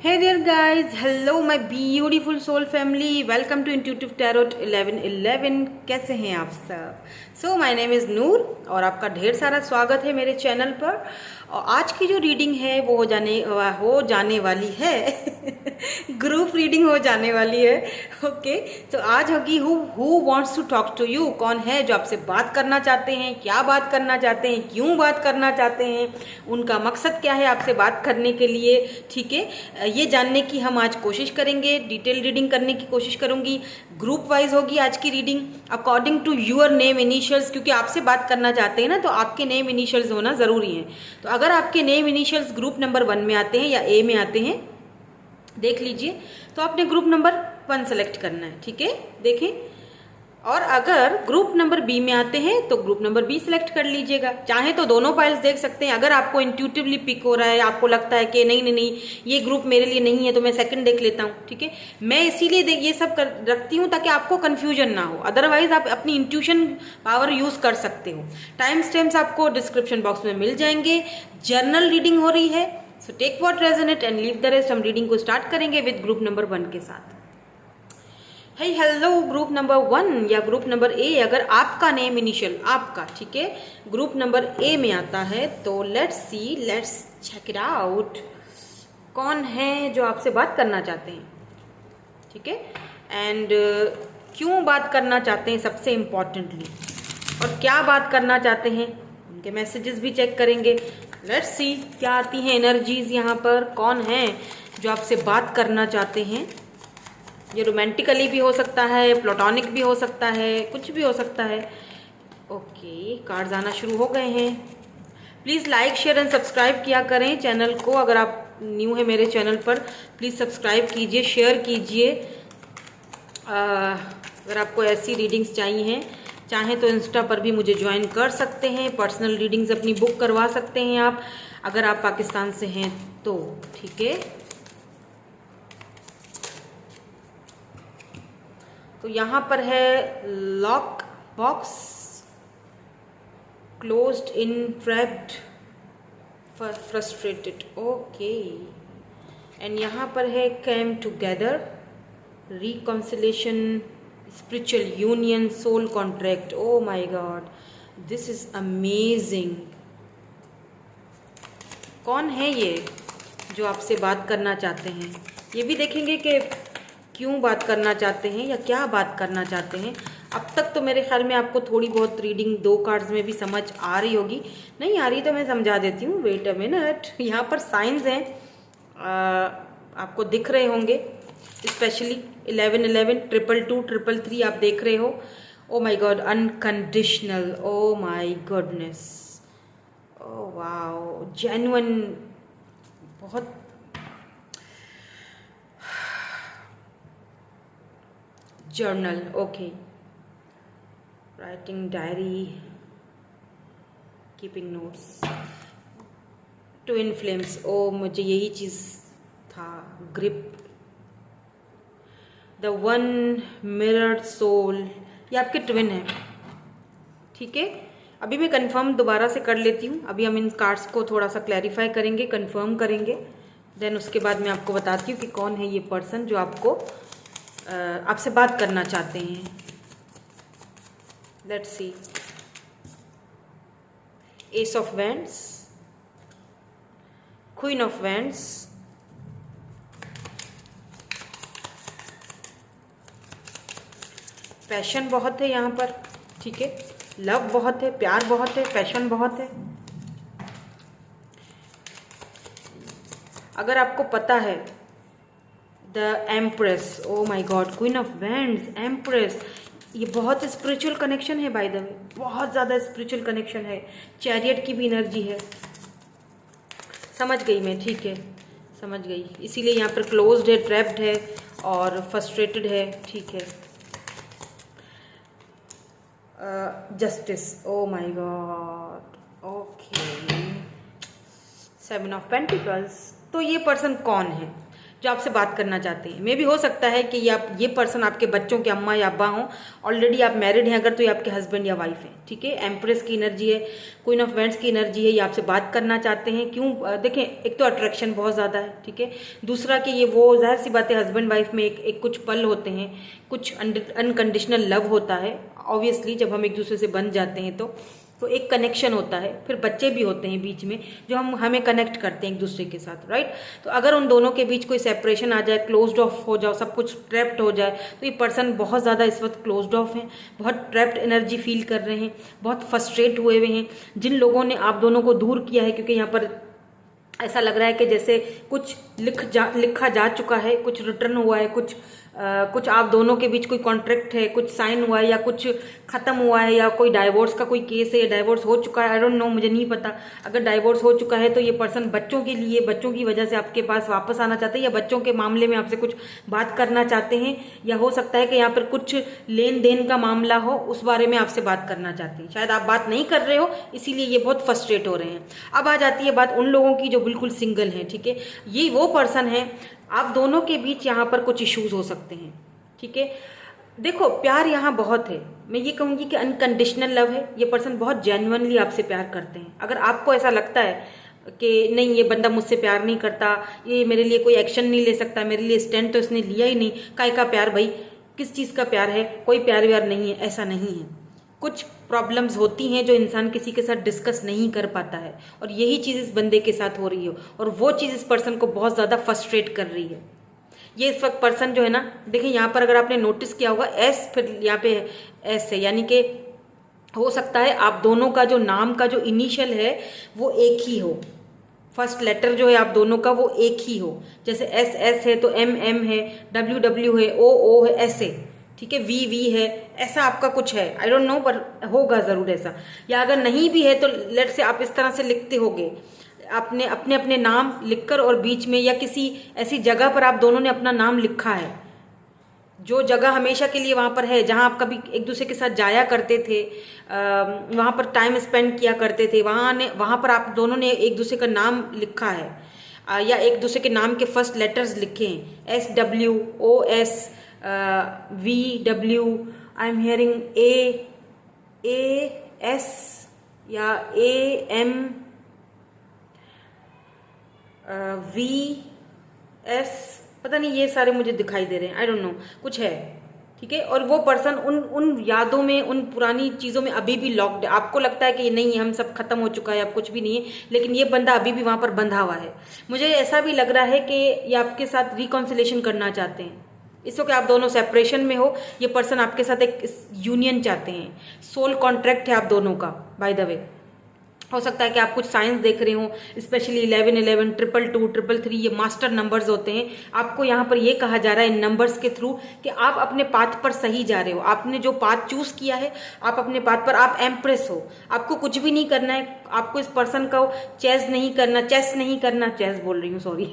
Hey there guys, hello my beautiful soul family, welcome to Intuitive Tarot 1111। कैसे हैं आप सब? So my name is नूर और आपका ढेर सारा स्वागत है मेरे चैनल पर। और आज की जो रीडिंग है वो हो जाने वाली है ग्रुप रीडिंग हो जाने वाली है। ओके तो आज होगी who wants to talk to you. कौन है जो आपसे बात करना चाहते हैं, क्या बात करना चाहते हैं, क्यों बात करना चाहते हैं, उनका मकसद क्या है आपसे बात करने के लिए। ठीक है, ये जानने की हम आज कोशिश करेंगे, डिटेल रीडिंग करने की कोशिश करूंगी। ग्रुप वाइज होगी आज की reading according to your name initials, क्योंकि आपसे बात करना चाहते हैं ना तो आपके नेम इनिशियल्स होना ज़रूरी है। तो अगर आपके नेम इनिशियल्स ग्रुप नंबर 1 में आते हैं या ए में आते हैं देख लीजिए, तो आपने ग्रुप नंबर 1 सेलेक्ट करना है। ठीक है, देखें। और अगर ग्रुप नंबर बी में आते हैं तो ग्रुप नंबर बी सिलेक्ट कर लीजिएगा। चाहे तो दोनों फाइल्स देख सकते हैं। अगर आपको इंट्यूटिवली पिक हो रहा है, आपको लगता है कि नहीं नहीं नहीं ये ग्रुप मेरे लिए नहीं है, तो मैं सेकंड देख लेता हूँ। ठीक है, मैं इसीलिए ये सब रखती हूँ ताकि आपको कन्फ्यूजन ना हो। अदरवाइज आप अपनी इंट्यूशन पावर यूज कर सकते हो। टाइम स्टैम्प्स आपको डिस्क्रिप्शन बॉक्स में मिल जाएंगे। जर्नल रीडिंग हो रही है, so take what resonate and leave the rest. हम रीडिंग को स्टार्ट करेंगे विद ग्रुप नंबर 1 के साथ। हेलो ग्रुप नंबर 1 या ग्रुप नंबर ए, अगर आपका नेम इनिशियल आपका, ठीक है, ग्रुप नंबर ए में आता है तो let's see, let's check it out. कौन है जो आपसे बात करना चाहते हैं, ठीक है, एंड क्यों बात करना चाहते हैं सबसे इम्पॉर्टेंटली, और क्या बात करना चाहते हैं, उनके मैसेजेस भी चेक करेंगे। लेट्स सी क्या आती हैं एनर्जीज यहाँ पर। कौन है जो आपसे बात करना चाहते हैं। ये रोमांटिकली भी हो सकता है, प्लेटोनिक भी हो सकता है, कुछ भी हो सकता है। ओके, कार्ड्स आना शुरू हो गए हैं। Please like share and subscribe किया करें चैनल को। अगर आप न्यू है मेरे चैनल पर प्लीज़ सब्सक्राइब कीजिए, शेयर कीजिए। अगर आपको ऐसी रीडिंग्स चाहिए हैं, चाहें तो इंस्टा पर भी मुझे ज्वाइन कर सकते हैं। पर्सनल रीडिंग्स अपनी बुक करवा सकते हैं आप, अगर आप पाकिस्तान से हैं तो। ठीक है, तो यहाँ पर है lock box, closed in, trapped, frustrated. Okay, and यहाँ पर है came together, reconciliation, spiritual union, soul contract. Oh my God, this is amazing. कौन है ये जो आपसे बात करना चाहते हैं, ये भी देखेंगे कि क्यों बात करना चाहते हैं या क्या बात करना चाहते हैं। अब तक तो मेरे ख्याल में आपको थोड़ी बहुत रीडिंग 2 कार्ड्स में भी समझ आ रही होगी। नहीं आ रही तो मैं समझा देती हूँ। वेट अ मिनट, यहाँ पर साइंस हैं, आपको दिख रहे होंगे, स्पेशली 1111, 222, 333 आप देख रहे हो। Oh my God, unconditional, oh my goodness, oh wow, genuine, बहुत journal. Okay, writing diary, keeping notes, twin flames. Oh मुझे यही चीज़ था, grip, the one mirrored soul, ये आपके ट्विन है। ठीक है, अभी मैं कंफर्म दोबारा से कर लेती हूँ। अभी हम इन कार्ड्स को थोड़ा सा क्लैरिफाई करेंगे, कंफर्म करेंगे, देन उसके बाद मैं आपको बताती हूँ कि कौन है ये पर्सन जो आपको आपसे बात करना चाहते हैं। Let's see, S of wands, queen of wands, passion बहुत है यहाँ पर। ठीक है, लव बहुत है, प्यार बहुत है, पैशन बहुत है। अगर आपको पता है the empress, O my God, queen of wands, empress, ये बहुत स्पिरिचुअल कनेक्शन है बाय द वे, बहुत ज़्यादा स्पिरिचुअल कनेक्शन है। चैरियट की भी एनर्जी है। समझ गई मैं, ठीक है, समझ गई। इसीलिए यहाँ पर क्लोज्ड है, ट्रैप्ड है और फ्रस्ट्रेटेड है। ठीक है, justice, O my God, okay, 7 of pentacles. तो ये पर्सन कौन है, जो आपसे बात करना चाहते हैं। मे भी हो सकता है कि ये पर्सन आपके बच्चों के अम्मा या अब्बा हों, ऑलरेडी आप मैरिड हैं अगर, तो ये आपके हस्बैंड या वाइफ हैं, ठीक है। एम्प्रेस की एनर्जी है, क्वीन ऑफ वेंट्स की एनर्जी है, ये आपसे बात करना चाहते हैं। क्यों? देखें, एक तो अट्रैक्शन बहुत ज़्यादा है, ठीक है। दूसरा कि ये वो ज़ाहिर सी बात है, हस्बैंड वाइफ में एक कुछ पल होते हैं, कुछ अनकंडीशनल लव होता है ऑब्वियसली, जब हम एक दूसरे से बन जाते हैं तो एक कनेक्शन होता है। फिर बच्चे भी होते हैं बीच में जो हमें कनेक्ट करते हैं एक दूसरे के साथ, राइट। तो अगर उन दोनों के बीच कोई सेपरेशन आ जाए, क्लोज्ड ऑफ हो जाओ, सब कुछ ट्रैप्ड हो जाए, तो ये पर्सन बहुत ज़्यादा इस वक्त क्लोज्ड ऑफ हैं, बहुत ट्रैप्ड एनर्जी फील कर रहे हैं, बहुत फ्रस्ट्रेट हुए हुए हैं। जिन लोगों ने आप दोनों को दूर किया है, क्योंकि यहाँ पर ऐसा लग रहा है कि जैसे कुछ लिखा जा चुका है, कुछ रिटर्न हुआ है, कुछ आप दोनों के बीच कोई कॉन्ट्रैक्ट है, कुछ साइन हुआ है, या कुछ खत्म हुआ है, या कोई डाइवोर्स का कोई केस है, या डाइवोर्स हो चुका है, आई डोंट नो, मुझे नहीं पता। अगर डाइवोर्स हो चुका है तो ये पर्सन बच्चों के लिए, बच्चों की वजह से आपके पास वापस आना चाहते हैं, या बच्चों के मामले में आपसे कुछ बात करना चाहते हैं, या हो सकता है कि यहाँ पर कुछ लेन देन का मामला हो, उस बारे में आपसे बात करना चाहते हैं। शायद आप बात नहीं कर रहे हो, इसीलिए ये बहुत फ्रस्ट्रेट हो रहे हैं। अब आ जाती है बात उन लोगों की जो बिल्कुल सिंगल हैं, ठीक है। ये वो पर्सन है, आप दोनों के बीच यहाँ पर कुछ इश्यूज हो सकते हैं, ठीक है। देखो, प्यार यहाँ बहुत है, मैं ये कहूँगी कि अनकंडीशनल लव है। ये पर्सन बहुत जेन्युइनली आपसे प्यार करते हैं। अगर आपको ऐसा लगता है कि नहीं, ये बंदा मुझसे प्यार नहीं करता, ये मेरे लिए कोई एक्शन नहीं ले सकता, मेरे लिए स्टैंड तो इसने लिया ही नहीं, काय का प्यार भाई, किस चीज़ का प्यार है, कोई प्यार व्यार नहीं है, ऐसा नहीं है। कुछ प्रॉब्लम्स होती हैं जो इंसान किसी के साथ डिस्कस नहीं कर पाता है, और यही चीज़ इस बंदे के साथ हो रही है, और वो चीज़ इस पर्सन को बहुत ज़्यादा फ्रस्ट्रेट कर रही है। ये इस वक्त पर्सन जो है ना, देखिए यहाँ पर अगर आपने नोटिस किया होगा एस, फिर यहाँ पे एस है, यानी कि हो सकता है आप दोनों का जो नाम का जो इनिशियल है वो एक ही हो, फर्स्ट लेटर जो है आप दोनों का वो एक ही हो। जैसे एस एस है तो एम एम है, डब्ल्यू डब्ल्यू है, ओ ओ है, ऐसे, ठीक है, वी वी है, ऐसा आपका कुछ है, आई डोंट नो, पर होगा ज़रूर ऐसा। या अगर नहीं भी है तो लेट से आप इस तरह से लिखते होगे, आपने अपने अपने नाम लिखकर, और बीच में या किसी ऐसी जगह पर आप दोनों ने अपना नाम लिखा है, जो जगह हमेशा के लिए वहाँ पर है, जहाँ आप कभी एक दूसरे के साथ जाया करते थे, वहाँ पर टाइम स्पेंड किया करते थे, वहाँ पर आप दोनों ने एक दूसरे का नाम लिखा है, या एक दूसरे के नाम के फर्स्ट लेटर्स लिखे हैं, S W O S V W, I am hearing A S या ए एम वी एस, पता नहीं, ये सारे मुझे दिखाई दे रहे हैं, आई डोंट नो, कुछ है, ठीक है। और वो पर्सन उन यादों में, उन पुरानी चीज़ों में अभी भी लॉक्ड है। आपको लगता है कि ये नहीं, हम सब खत्म हो चुका है, अब कुछ भी नहीं है, लेकिन ये बंदा अभी भी वहाँ पर बंधा हुआ है। मुझे ऐसा भी लग रहा है कि ये आपके साथ रिकॉन्सिलेशन करना चाहते हैं। इसको कि आप दोनों सेपरेशन में हो, ये पर्सन आपके साथ एक यूनियन चाहते हैं, सोल कॉन्ट्रैक्ट है आप दोनों का, बाय द वे। हो सकता है कि आप कुछ साइंस देख रहे हो, स्पेशली 11 11 222 333, ये मास्टर नंबर्स होते हैं। आपको यहाँ पर ये कहा जा रहा है इन नंबर्स के थ्रू कि आप अपने पाथ पर सही जा रहे हो, आपने जो पाथ चूज किया है, आप अपने पाथ पर, आप एम्प्रेस हो। आपको कुछ भी नहीं करना है, आपको इस पर्सन का चेस नहीं करना, चेस बोल रही हूँ, सॉरी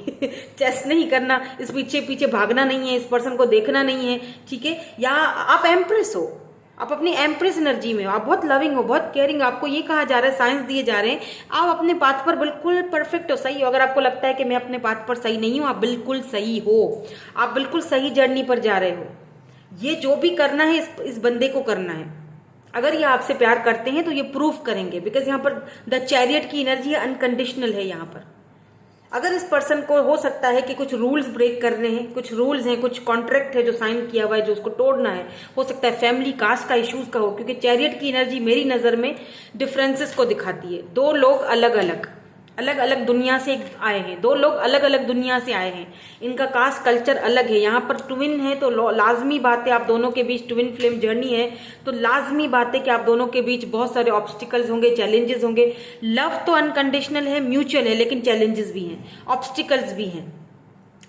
चेस नहीं करना, इस पीछे पीछे भागना नहीं है, इस पर्सन को देखना नहीं है, ठीक है। या आप एम्प्रेस हो, आप अपनी एम्प्रेस एनर्जी में हो, आप बहुत लविंग हो, बहुत केयरिंग। आपको ये कहा जा रहा है, साइंस दिए जा रहे हैं, आप अपने पाथ पर बिल्कुल परफेक्ट हो, सही हो। अगर आपको लगता है कि मैं अपने पाथ पर सही नहीं हूँ, आप बिल्कुल सही हो, आप बिल्कुल सही जर्नी पर जा रहे हो। ये जो भी करना है इस बंदे को करना है। अगर ये आपसे प्यार करते हैं तो ये प्रूफ करेंगे, बिकॉज यहाँ पर द चैरियट की एनर्जी अनकंडीशनल है यहाँ पर। अगर इस पर्सन को हो सकता है कि कुछ रूल्स ब्रेक करने हैं, कुछ रूल्स हैं, कुछ कॉन्ट्रैक्ट है जो साइन किया हुआ है, जो उसको तोड़ना है, हो सकता है फैमिली कास्ट का इश्यूज का हो, क्योंकि चैरियट की एनर्जी मेरी नज़र में डिफरेंसेस को दिखाती है। दो लोग अलग अलग दुनिया से आए हैं, दो लोग अलग अलग दुनिया से आए हैं, इनका कास्ट कल्चर अलग है। यहाँ पर ट्विन है तो लाजमी बात है आप दोनों के बीच ट्विन फ्लेम जर्नी है, तो लाजमी बात है कि आप दोनों के बीच बहुत सारे ऑब्स्टिकल्स होंगे, चैलेंजेस होंगे। लव तो अनकंडीशनल है, म्यूचुअल है, लेकिन चैलेंजेस भी हैं, ऑब्स्टिकल्स भी हैं।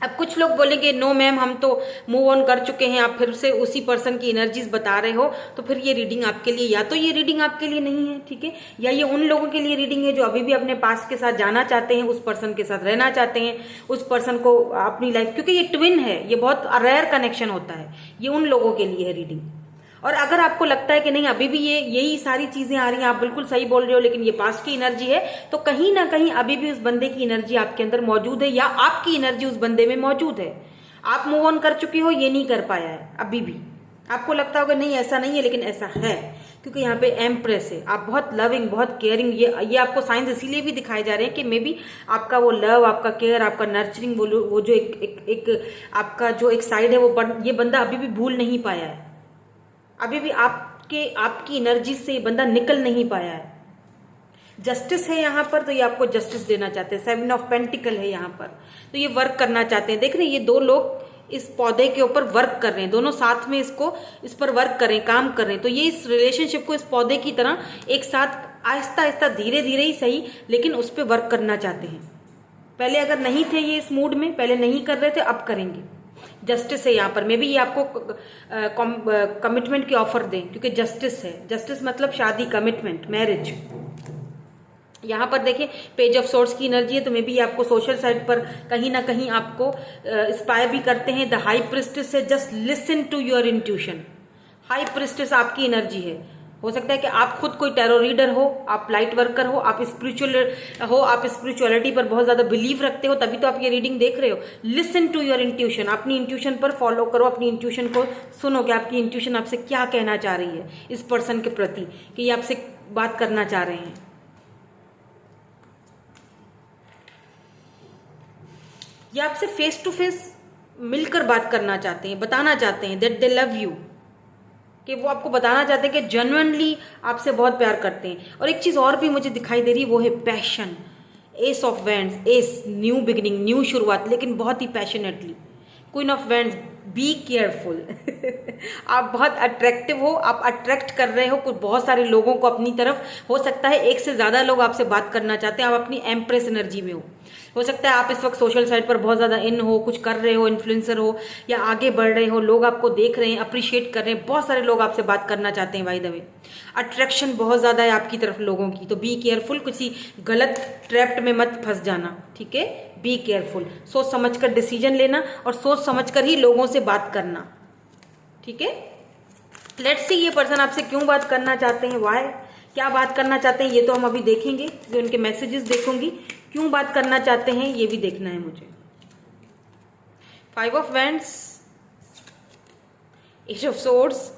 अब कुछ लोग बोलेंगे नो मैम, हम तो मूव ऑन कर चुके हैं, आप फिर से उसी पर्सन की एनर्जीज बता रहे हो, तो फिर ये रीडिंग आपके लिए, या तो ये रीडिंग आपके लिए नहीं है, ठीक है, या ये उन लोगों के लिए रीडिंग है जो अभी भी अपने पास्ट के साथ जाना चाहते हैं, उस पर्सन के साथ रहना चाहते हैं, उस पर्सन को अपनी लाइफ, क्योंकि ये ट्विन है, ये बहुत रेयर कनेक्शन होता है, ये उन लोगों के लिए है रीडिंग। और अगर आपको लगता है कि नहीं अभी भी ये यही सारी चीजें आ रही हैं, आप बिल्कुल सही बोल रहे हो, लेकिन ये पास्ट की एनर्जी है, तो कहीं ना कहीं अभी भी उस बंदे की एनर्जी आपके अंदर मौजूद है, या आपकी एनर्जी उस बंदे में मौजूद है। आप मूव ऑन कर चुकी हो, ये नहीं कर पाया है अभी भी। आपको लगता होगा नहीं ऐसा नहीं है, लेकिन ऐसा है, क्योंकि यहाँ पे एम्प्रेस है। आप बहुत लविंग, बहुत केयरिंग, ये आपको साइंस इसीलिए भी दिखाए जा रहे हैं कि मे बी आपका वो लव, आपका केयर, आपका नर्चरिंग, वो जो एक आपका जो एक साइड है, वो ये बंदा अभी भी भूल नहीं पाया है। अभी भी आपकी एनर्जी से ये बंदा निकल नहीं पाया है। जस्टिस है यहाँ पर, तो ये आपको जस्टिस देना चाहते हैं। 7 ऑफ पेंटिकल है यहाँ पर, तो ये वर्क करना चाहते हैं। देख रहे हैं ये 2 लोग इस पौधे के ऊपर वर्क कर रहे हैं, दोनों साथ में इस पर वर्क कर रहे हैं, काम कर रहे हैं। तो ये इस रिलेशनशिप को इस पौधे की तरह एक साथ आहिस्ता आहिस्ता धीरे धीरे ही सही, लेकिन उस पर वर्क करना चाहते हैं। पहले अगर नहीं थे ये इस मूड में, पहले नहीं कर रहे थे, अब करेंगे। जस्टिस है यहाँ पर, मे बी ये आपको कमिटमेंट की ऑफर दें, क्योंकि जस्टिस है। जस्टिस मतलब शादी, कमिटमेंट, मैरिज। यहाँ पर देखिए पेज ऑफ सोर्ड्स की एनर्जी है, तो मे बी ये आपको सोशल साइड पर कहीं ना कहीं आपको इंस्पायर भी करते हैं। द हाई प्रिस्टेस से just listen to your intuition. High priestess आपकी एनर्जी है। हो सकता है कि आप खुद कोई टैरो रीडर हो, आप लाइट वर्कर हो, आप स्पिरिचुअल हो, आप स्पिरिचुअलिटी पर बहुत ज्यादा बिलीव रखते हो, तभी तो आप ये रीडिंग देख रहे हो। लिसन टू योर इंट्यूशन, अपनी इंट्यूशन पर फॉलो करो, अपनी इंट्यूशन को सुनो कि आपकी इंट्यूशन आपसे क्या कहना चाह रही है इस पर्सन के प्रति, कि ये आपसे बात करना चाह रहे हैं। ये आपसे फेस टू फेस मिलकर बात करना चाहते हैं, बताना चाहते हैं दैट दे लव यू, कि वो आपको बताना चाहते हैं कि जेन्युइनली आपसे बहुत प्यार करते हैं। और एक चीज और भी मुझे दिखाई दे रही है, वो है passion. Ace of wands, ace, new beginning, new शुरुआत, लेकिन बहुत ही passionately. Queen of wands, be careful. आप बहुत अट्रैक्टिव हो, आप अट्रैक्ट कर रहे हो कुछ बहुत सारे लोगों को अपनी तरफ। हो सकता है एक से ज्यादा लोग आपसे बात करना चाहते हैं, आप अपनी एम्प्रेस एनर्जी में हो सकता है आप इस वक्त सोशल साइट पर बहुत ज्यादा इन हो, कुछ कर रहे हो, इन्फ्लुएंसर हो, या आगे बढ़ रहे हो, लोग आपको देख रहे हैं, अप्रिशिएट कर रहे हैं, बहुत सारे लोग आपसे बात करना चाहते हैं। बाय द वे अट्रैक्शन बहुत ज्यादा है आपकी तरफ लोगों की, तो बी केयरफुल, किसी गलत ट्रैप्ट में मत फंस जाना, ठीक है। बी केयरफुल, सोच समझकर डिसीजन लेना और सोच समझकर ही लोगों से बात करना, ठीक है। लेट्स सी ये पर्सन आपसे क्यों बात करना चाहते हैं, वाई, क्या बात करना चाहते हैं, ये तो हम अभी देखेंगे। जो उनके मैसेजेस देखूंगी, क्यों बात करना चाहते हैं ये भी देखना है मुझे। 5 of wands, ace of swords.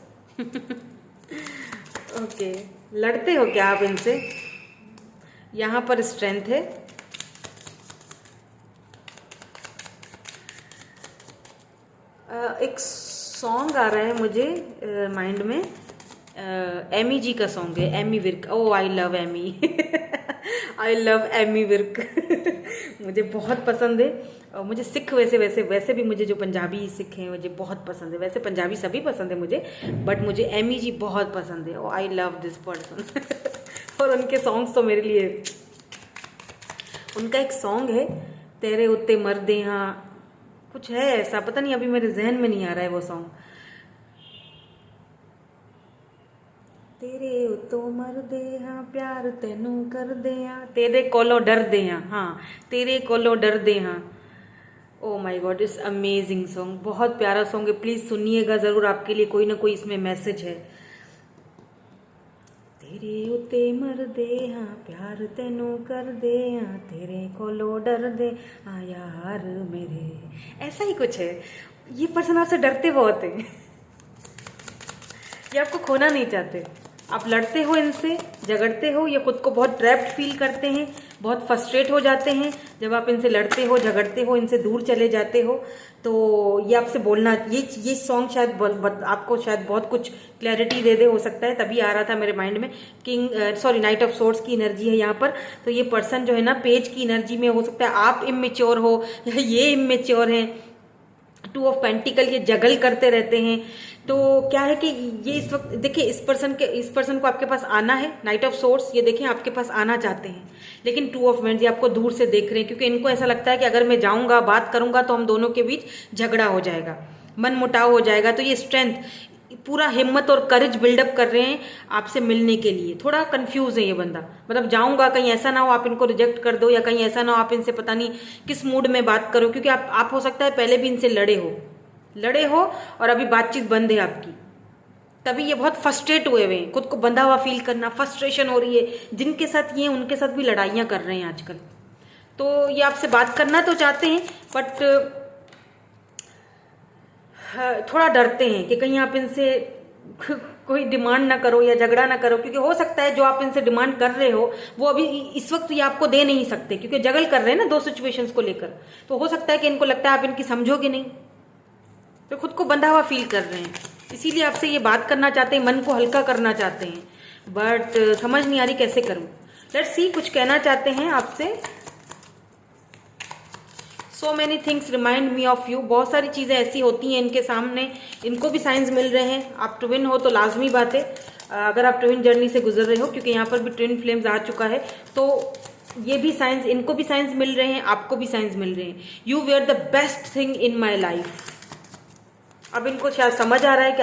Okay, लड़ते हो क्या आप इनसे? यहां पर स्ट्रेंथ है। एक सॉन्ग आ रहा है मुझे माइंड में, एमी जी का सॉन्ग है, Ammy Virk. Oh I love Ammy. I love Ammy Virk. मुझे बहुत पसंद है। और मुझे सिख वैसे भी मुझे जो पंजाबी सिख हैं मुझे बहुत पसंद है। वैसे पंजाबी सभी पसंद है मुझे, बट मुझे एमी जी बहुत पसंद है। ओ आई लव दिस पर्सन। और उनके सॉन्ग्स तो मेरे लिए, उनका एक सॉन्ग है तेरे उत्ते मरदे हाँ, कुछ है ऐसा, पता नहीं, अभी मेरे जहन में नहीं आ रहा है वो सॉन्ग। तेरे उतो मरदे हाँ, प्यार तेनू कर दे हाँ, तेरे कोलो डर दे हाँ, तेरे कोलो डर दे हाँ। ओ my God, it's amazing song, बहुत प्यारा सॉन्ग है, प्लीज सुनिएगा जरूर, आपके लिए कोई ना कोई इसमें मैसेज है। तेरे उते मरदे हाँ, प्यार तेनू कर दे हाँ, तेरे कोलो डर दे हाँ यार मेरे, ऐसा ही कुछ है। ये पर्सन आपसे डरते बहुत है। ये आपको खोना नहीं चाहते, आप लड़ते हो इनसे, झगड़ते हो, ये खुद को बहुत ट्रैप्ड फील करते हैं, बहुत फ्रस्ट्रेट हो जाते हैं जब आप इनसे लड़ते हो, झगड़ते हो, इनसे दूर चले जाते हो। तो ये आपसे बोलना, ये सॉन्ग शायद आपको शायद बहुत कुछ क्लैरिटी दे हो सकता है, तभी आ रहा था मेरे माइंड में। नाइट ऑफ सोर्ड्स की एनर्जी है यहाँ पर। तो ये पर्सन जो है ना, पेज की एनर्जी में, हो सकता है आप इमेच्योर हो या ये इमेच्योर हैं। 2 ऑफ पेंटिकल, ये जगल करते रहते हैं। तो क्या है कि ये इस वक्त देखिए, इस पर्सन को आपके पास आना है। नाइट ऑफ सोर्ड्स, ये देखें आपके पास आना चाहते हैं, लेकिन 2 ऑफ वैंड्स, ये आपको दूर से देख रहे हैं, क्योंकि इनको ऐसा लगता है कि अगर मैं जाऊंगा, बात करूंगा, तो हम दोनों के बीच झगड़ा हो जाएगा, मन मुटाव हो जाएगा। तो ये स्ट्रेंथ, पूरा हिम्मत और करेज बिल्डअप कर रहे हैं आपसे मिलने के लिए। थोड़ा कंफ्यूज है ये बंदा, मतलब जाऊंगा, कहीं ऐसा ना हो आप इनको रिजेक्ट कर दो, या कहीं ऐसा ना हो आप इनसे पता नहीं किस मूड में बात करो, क्योंकि आप हो सकता है पहले भी इनसे लड़े हो और अभी बातचीत बंद है आपकी। तभी ये बहुत फ्रस्ट्रेट हुए हुए हैं, खुद को बंधा हुआ फील करना, फ्रस्ट्रेशन हो रही है। जिनके साथ ये उनके साथ भी लड़ाइयाँ कर रहे हैं आजकल। तो ये आपसे बात करना तो चाहते हैं, बट थोड़ा डरते हैं कि कहीं आप इनसे कोई डिमांड ना करो या झगड़ा ना करो, क्योंकि हो सकता है जो आप इनसे डिमांड कर रहे हो वो अभी इस वक्त ये आपको दे नहीं सकते, क्योंकि जगल कर रहे हैं ना दो सिचुएशंस को लेकर। तो हो सकता है कि इनको लगता है आप इनकी समझोगे नहीं, तो खुद को बंधा हुआ फील कर रहे हैं, इसीलिए आपसे ये बात करना चाहते हैं, मन को हल्का करना चाहते हैं, बट समझ नहीं आ रही कैसे करूं। लेट्स सी, कुछ कहना चाहते हैं आपसे। So many things remind me of you. बहुत सारी चीज़ें ऐसी होती हैं इनके सामने, इनको भी साइंस मिल रहे हैं। आप ट्विन हो तो लाजमी बात है, अगर आप ट्विन जर्नी से गुजर रहे हो, क्योंकि यहाँ पर भी ट्विन फ्लेम्स आ चुका है, तो ये भी साइंस, इनको भी साइंस मिल रहे हैं, आपको भी साइंस मिल रहे हैं। You were the best thing in my life. अब इनको शायद समझ आ रहा है कि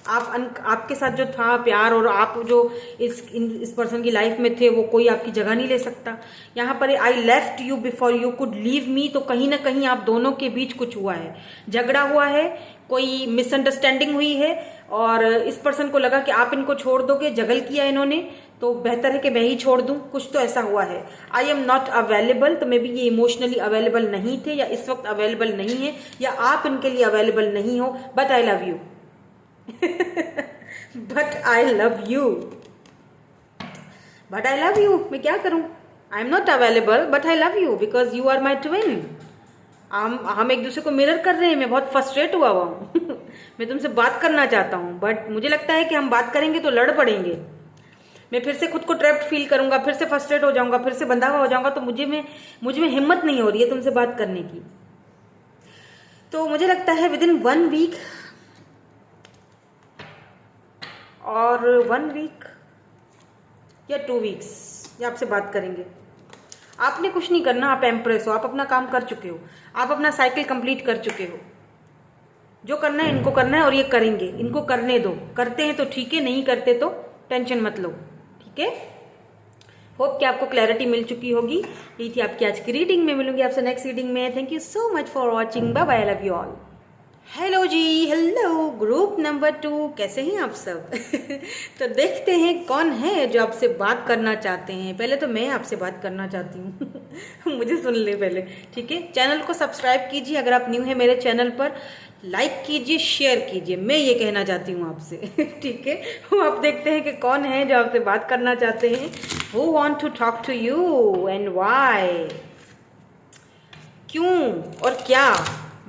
आपके साथ जो था प्यार, और आप जो इस पर्सन की लाइफ में थे, वो कोई आपकी जगह नहीं ले सकता। यहाँ पर I left you before you could leave me, तो कहीं ना कहीं आप दोनों के बीच कुछ हुआ है, झगड़ा हुआ है, कोई मिसअंडरस्टैंडिंग हुई है, और इस पर्सन को लगा कि आप इनको छोड़ दोगे, जगल किया इन्होंने, तो बेहतर है कि मैं ही छोड़ दूं, कुछ तो ऐसा हुआ है। आई एम नॉट अवेलेबल, तो मे बी ये इमोशनली अवेलेबल नहीं थे, या इस वक्त अवेलेबल नहीं है, या आप इनके लिए अवेलेबल नहीं हो, but I love you. But I love you, but I love you, मैं क्या करूं? I am not available but I love you because you are my twin. हम एक दूसरे को मिरर कर रहे हैं, मैं बहुत फ्रस्ट्रेट हुआ हूँ। मैं तुमसे बात करना चाहता हूँ, बट मुझे लगता है कि हम बात करेंगे तो लड़ पड़ेंगे, मैं फिर से खुद को ट्रैप्ड फील करूंगा, फिर से फ्रस्ट्रेट हो जाऊंगा, फिर से बंधा हुआ हो जाऊंगा, तो मुझ में हिम्मत नहीं हो रही है तुमसे बात करने की। तो मुझे लगता है विद इन 1 वीक और 1 वीक या 2 वीक्स ये आपसे बात करेंगे। आपने कुछ नहीं करना, आप एम्प्रेस हो, आप अपना काम कर चुके हो, आप अपना साइकिल कंप्लीट कर चुके हो। जो करना है इनको करना है, और ये करेंगे, इनको करने दो। करते हैं तो ठीक है, नहीं करते तो टेंशन मत लो, ठीक है। होप कि आपको क्लैरिटी मिल चुकी होगी। यही थी आपकी आज की रीडिंग में, मिलूंगी आपसे नेक्स्ट रीडिंग में। Thank you so much for watching, bye bye, I love you all. Hello जी, हेलो ग्रुप नंबर 2, कैसे हैं आप सब? तो देखते हैं कौन है जो आपसे बात करना चाहते हैं। पहले तो मैं आपसे बात करना चाहती हूँ। मुझे सुन ले पहले, ठीक है। चैनल को सब्सक्राइब कीजिए अगर आप न्यू है मेरे चैनल पर, लाइक कीजिए, शेयर कीजिए, मैं ये कहना चाहती हूँ आपसे। ठीक है, आप देखते हैं कि कौन है जो आपसे बात करना चाहते हैं। Who want to talk to you and why, क्यों और क्या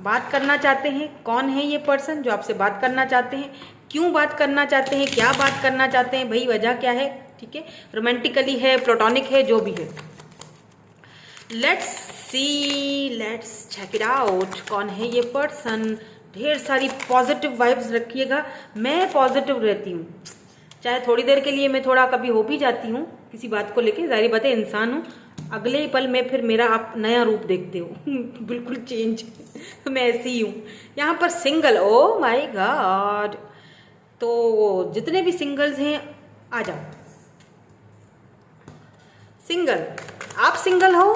बात करना चाहते हैं। कौन है ये पर्सन जो आपसे बात करना चाहते हैं, क्यों बात करना चाहते हैं, क्या बात करना चाहते हैं, भाई वजह क्या है, ठीक है। रोमांटिकली है, प्लेटोनिक है, जो भी है। Let's see, let's check it out. कौन है ये पर्सन? ढेर सारी पॉजिटिव वाइब्स रखिएगा, मैं पॉजिटिव रहती हूँ, चाहे थोड़ी देर के लिए मैं थोड़ा कभी हो भी जाती हूँ किसी बात को लेके, जाहिर बात है इंसान हूँ, अगले ही पल में फिर मेरा आप नया रूप देखते हो। बिल्कुल चेंज। मैं ऐसी ही हूँ। यहाँ पर सिंगल, ओ माय गॉड, तो जितने भी सिंगल्स हैं आ जाओ। सिंगल, आप सिंगल हो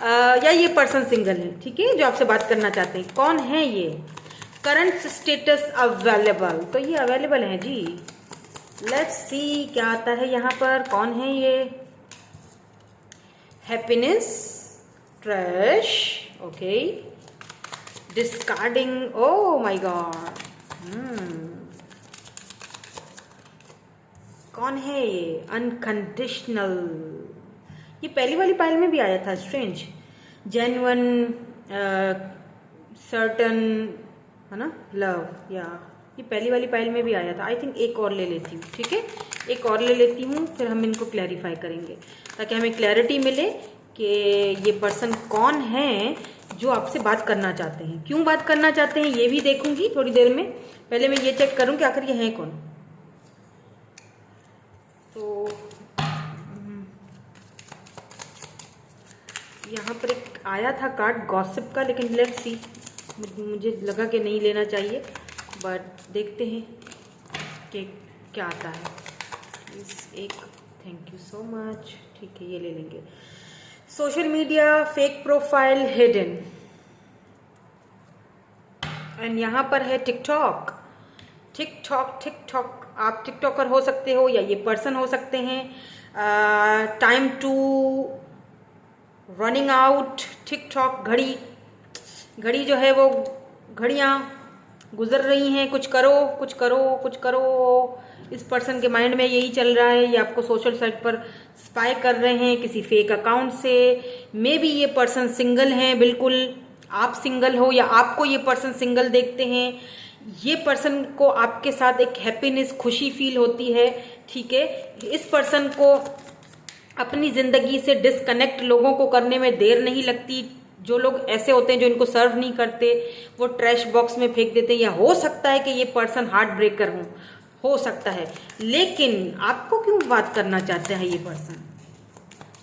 या ये पर्सन सिंगल है, ठीक है, जो आपसे बात करना चाहते हैं। कौन है ये? करंट स्टेटस अवेलेबल, तो ये अवेलेबल है जी। लेट्स सी क्या आता है यहाँ पर। कौन है ये? Happiness, trash, okay, discarding, O my God. कौन है ये? अनकंडीशनल, ये पहली वाली पाइल में भी आया था, स्ट्रेंज, जेन्युइन, सर्टन, है ना, लव, या ये पहली वाली पाइल में भी आया था। आई थिंक एक और ले लेती हूँ, ठीक है, एक और ले लेती हूँ, फिर हम इनको क्लैरिफाई करेंगे ताकि हमें क्लैरिटी मिले कि ये पर्सन कौन है जो आपसे बात करना चाहते हैं, क्यों बात करना चाहते हैं, ये भी देखूंगी थोड़ी देर में। पहले मैं ये चेक करूँ कि आखिर ये हैं कौन। तो यहाँ पर एक आया था कार्ड गॉसिप का, लेकिन लेट्स सी, मुझे लगा कि नहीं लेना चाहिए, बट देखते हैं कि क्या आता है। प्लीज़ एक, थैंक यू सो मच, ठीक है, ये ले लेंगे। Social media, fake profile, hidden, and यहाँ पर है टिकटॉक, टिकटॉक आप टिकटॉकर हो सकते हो या ये पर्सन हो सकते हैं। Time to running out, tick tock घड़ी जो है वो घड़ियाँ गुजर रही हैं, कुछ करो कुछ करो कुछ करो। इस पर्सन के माइंड में यही चल रहा है। ये आपको सोशल साइट पर स्पाई कर रहे हैं किसी फेक अकाउंट से। मे बी ये पर्सन सिंगल हैं, बिल्कुल आप सिंगल हो या आपको ये पर्सन सिंगल देखते हैं। ये पर्सन को आपके साथ एक हैप्पीनेस, खुशी फील होती है, ठीक है। इस पर्सन को अपनी ज़िंदगी से डिस्कनेक्ट लोगों को करने में देर नहीं लगती। जो लोग ऐसे होते हैं जो इनको सर्व नहीं करते, वो ट्रैश बॉक्स में फेंक देते हैं। या हो सकता है कि ये पर्सन हार्ट ब्रेकर हो सकता है। लेकिन आपको क्यों बात करना चाहते हैं ये पर्सन?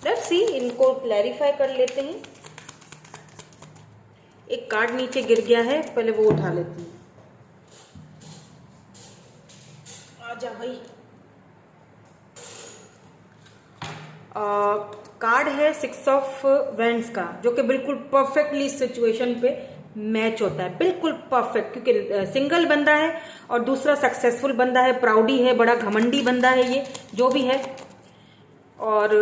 लेट्स सी, इनको क्लैरिफाई कर लेते हैं। एक कार्ड नीचे गिर गया है, पहले वो उठा लेती हूँ। आजा भाई। कार्ड है 6 ऑफ वैंड्स का, जो कि बिल्कुल परफेक्टली सिचुएशन पे मैच होता है, बिल्कुल परफेक्ट। क्योंकि सिंगल बंदा है और दूसरा सक्सेसफुल बंदा है, प्राउडी है, बड़ा घमंडी बंदा है ये जो भी है। और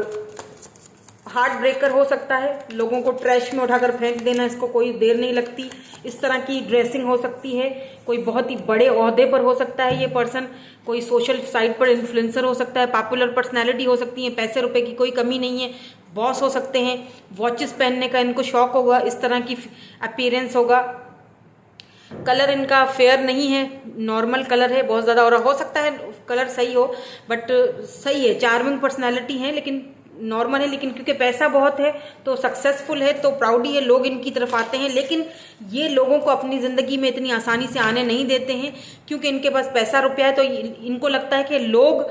हार्ट ब्रेकर हो सकता है, लोगों को ट्रैश में उठाकर फेंक देना, इसको कोई देर नहीं लगती। इस तरह की ड्रेसिंग हो सकती है, कोई बहुत ही बड़े ओहदे पर हो सकता है ये पर्सन, कोई सोशल साइट पर इन्फ्लुएंसर हो सकता है, पॉपुलर पर्सनैलिटी हो सकती है, पैसे रुपए की कोई कमी नहीं है, बॉस हो सकते हैं, वॉचेस पहनने का इनको शौक होगा, इस तरह की अपीयरेंस होगा। कलर इनका फेयर नहीं है, नॉर्मल कलर है बहुत ज़्यादा, और हो सकता है कलर सही हो, बट सही है, चार्मिंग पर्सनैलिटी है, लेकिन नॉर्मल है। लेकिन क्योंकि पैसा बहुत है तो सक्सेसफुल है तो प्राउडी है, लोग इनकी तरफ आते हैं। लेकिन ये लोगों को अपनी ज़िंदगी में इतनी आसानी से आने नहीं देते हैं, क्योंकि इनके पास पैसा रुपया है। तो इनको लगता है कि लोग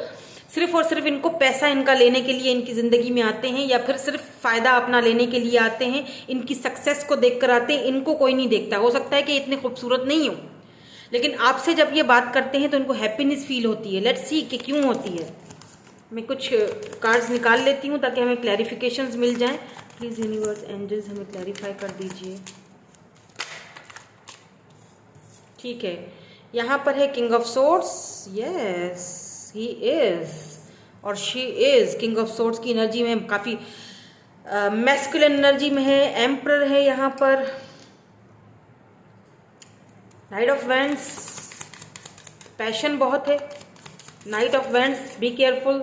सिर्फ और सिर्फ इनको पैसा इनका लेने के लिए इनकी ज़िंदगी में आते हैं, या फिर सिर्फ फ़ायदा अपना लेने के लिए आते हैं, इनकी सक्सेस को देख कर आते हैं, इनको कोई नहीं देखता। हो सकता है कि इतने खूबसूरत नहीं हो, लेकिन आपसे जब ये बात करते हैं तो इनको हैप्पीनेस फील होती है। लेट्स सी कि क्यों होती है। मैं कुछ कार्ड्स निकाल लेती हूँ ताकि हमें क्लैरिफिकेशंस मिल जाएं। प्लीज़ यूनिवर्स, एंजल्स हमें क्लैरिफाई कर दीजिए। ठीक है, यहाँ पर है king of swords. Yes, he is और she is king of swords की एनर्जी में, काफ़ी मैस्कुलिन एनर्जी में है। एम्परर है यहाँ पर, नाइट ऑफ वैंड्स, पैशन बहुत है। Knight of wands, be careful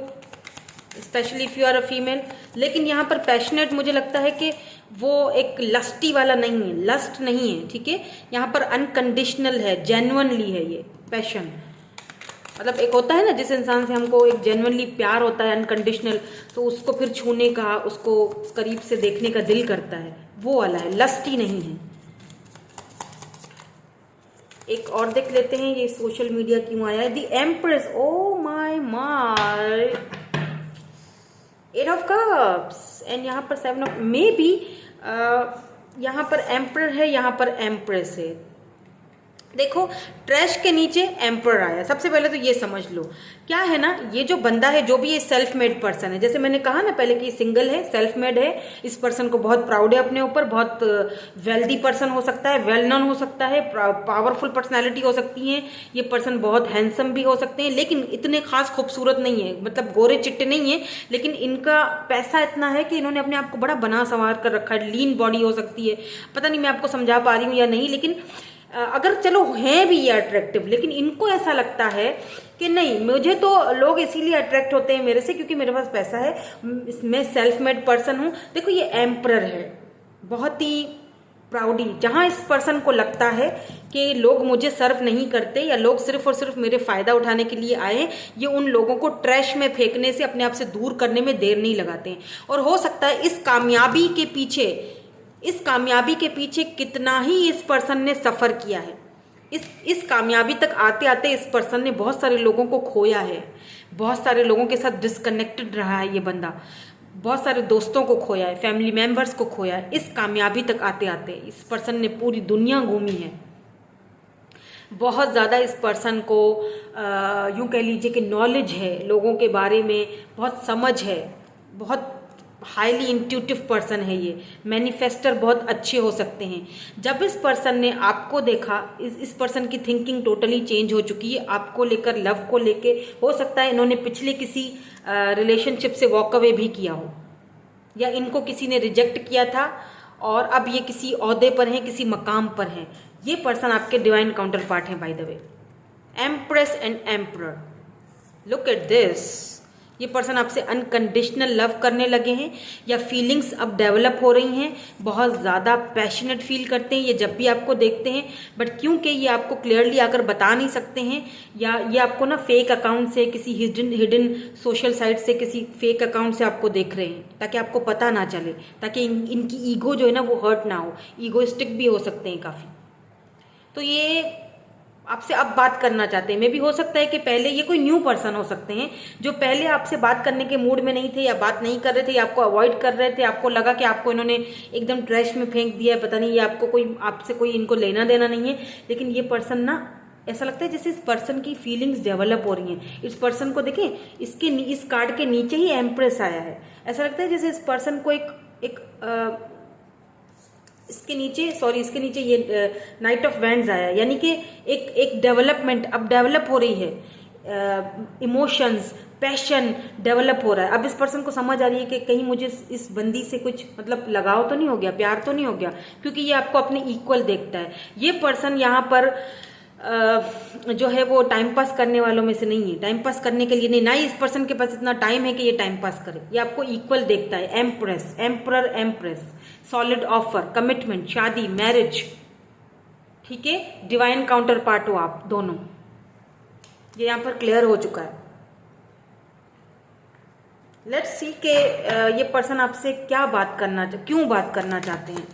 specially if you are a female. लेकिन यहाँ पर पैशनेट मुझे लगता है कि वो एक लस्टी वाला नहीं है, लस्ट नहीं है, ठीक है। यहाँ पर अनकंडीशनल है, जेन्युइनली है ये पैशन। मतलब एक होता है ना, जिस इंसान से हमको एक जेन्युइनली प्यार होता है अनकंडीशनल, तो उसको फिर छूने का, उसको करीब से देखने का दिल करता है, वो वाला है, लस्टी नहीं है। एक और देख लेते हैं ये सोशल मीडिया क्यों आया है। The empress, oh my my, 8 of cups and यहाँ पर 7 ऑफ, मे बी यहाँ पर एम्परर है, यहाँ पर एम्प्रेस है। देखो, ट्रैश के नीचे एम्पर आया। सबसे पहले तो ये समझ लो क्या है ना, ये जो बंदा है, जो भी ये सेल्फ मेड पर्सन है, जैसे मैंने कहा ना पहले कि सिंगल है, सेल्फ मेड है, इस पर्सन को बहुत प्राउड है अपने ऊपर, बहुत वेल्दी पर्सन हो सकता है, वेल नोन हो सकता है, पावरफुल पर्सनैलिटी हो सकती है, ये पर्सन बहुत हैंडसम भी हो सकते हैं, लेकिन इतने खास खूबसूरत नहीं है, मतलब गोरे चिट्टे नहीं है। लेकिन इनका पैसा इतना है कि इन्होंने अपने आप को बड़ा बना संवार कर रखा है, लीन बॉडी हो सकती है। पता नहीं मैं आपको समझा पा रही हूँ या नहीं, लेकिन अगर चलो हैं भी ये अट्रैक्टिव, लेकिन इनको ऐसा लगता है कि नहीं, मुझे तो लोग इसीलिए अट्रैक्ट होते हैं मेरे से क्योंकि मेरे पास पैसा है, मैं सेल्फ मेड पर्सन हूँ। देखो, ये एम्परर है, बहुत ही प्राउडी। जहाँ इस पर्सन को लगता है कि लोग मुझे सर्व नहीं करते या लोग सिर्फ और सिर्फ मेरे फ़ायदा उठाने के लिए आए हैं, ये उन लोगों को ट्रैश में फेंकने से, अपने आप से दूर करने में देर नहीं लगाते हैं। और हो सकता है इस कामयाबी के पीछे कितना ही इस पर्सन ने सफ़र किया है। इस कामयाबी तक आते आते इस पर्सन ने बहुत सारे लोगों को खोया है, बहुत सारे लोगों के साथ डिस्कनेक्टेड रहा है ये बंदा, बहुत सारे दोस्तों को खोया है, फैमिली मेम्बर्स को खोया है। इस कामयाबी तक आते आते इस पर्सन ने पूरी दुनिया घूमी है। बहुत ज़्यादा इस पर्सन को यूँ कह लीजिए कि नॉलेज है, लोगों के बारे में बहुत समझ है, बहुत हाईली इंट्यूटिव पर्सन है ये, मैनिफेस्टर बहुत अच्छे हो सकते हैं। जब इस पर्सन ने आपको देखा, इस पर्सन की थिंकिंग टोटली चेंज हो चुकी है आपको लेकर, लव को लेके। हो सकता है इन्होंने पिछले किसी रिलेशनशिप से वॉक अवे भी किया हो, या इनको किसी ने रिजेक्ट किया था और अब ये किसी ओहदे पर हैं, किसी मकाम पर हैं। ये पर्सन आपके डिवाइन काउंटर पार्ट हैं by the way. Empress and emperor, look at this. ये पर्सन आपसे अनकंडीशनल लव करने लगे हैं, या फीलिंग्स अब डेवलप हो रही हैं, बहुत ज़्यादा पैशनेट फील करते हैं ये जब भी आपको देखते हैं। बट क्योंकि ये आपको क्लियरली आकर बता नहीं सकते हैं, या ये आपको ना फेक अकाउंट से, किसी हिडन सोशल साइट से, किसी फेक अकाउंट से आपको देख रहे हैं, ताकि आपको पता ना चले, ताकि इनकी ईगो जो है ना वो हर्ट ना हो। ईगोइस्टिक भी हो सकते हैं काफ़ी। तो ये आपसे अब बात करना चाहते हैं। मे भी हो सकता है कि पहले ये कोई न्यू पर्सन हो सकते हैं जो पहले आपसे बात करने के मूड में नहीं थे, या बात नहीं कर रहे थे, या आपको अवॉइड कर रहे थे। आपको लगा कि आपको इन्होंने एकदम ट्रैश में फेंक दिया है, पता नहीं ये आपको आपसे कोई इनको लेना देना नहीं है। लेकिन ये पर्सन ना, ऐसा लगता है जैसे इस पर्सन की फीलिंग्स डेवलप हो रही हैं। इस पर्सन को देखें, इस कार्ड के नीचे ही एम्प्रेस आया है। ऐसा लगता है जैसे इस पर्सन को इसके नीचे ये नाइट ऑफ वैंड्स आया, यानी कि एक डेवलपमेंट अब डेवलप हो रही है। इमोशंस, पैशन डेवलप हो रहा है। अब इस पर्सन को समझ आ रही है कि कहीं मुझे इस बंदी से कुछ मतलब लगाव तो नहीं हो गया, प्यार तो नहीं हो गया, क्योंकि ये आपको अपने इक्वल देखता है। ये पर्सन यहाँ पर जो है वो टाइम पास करने वालों में से नहीं है। टाइम पास करने के लिए नहीं, ना ही इस पर्सन के पास इतना टाइम है कि ये टाइम पास करे। ये आपको इक्वल देखता है। Empress, emperor, empress, solid offer, commitment, शादी, मैरिज, ठीक है। डिवाइन काउंटर पार्ट हो आप दोनों, ये यहाँ पर क्लियर हो चुका है। लेट्स सी के ये पर्सन आपसे क्यों बात करना चाहते हैं।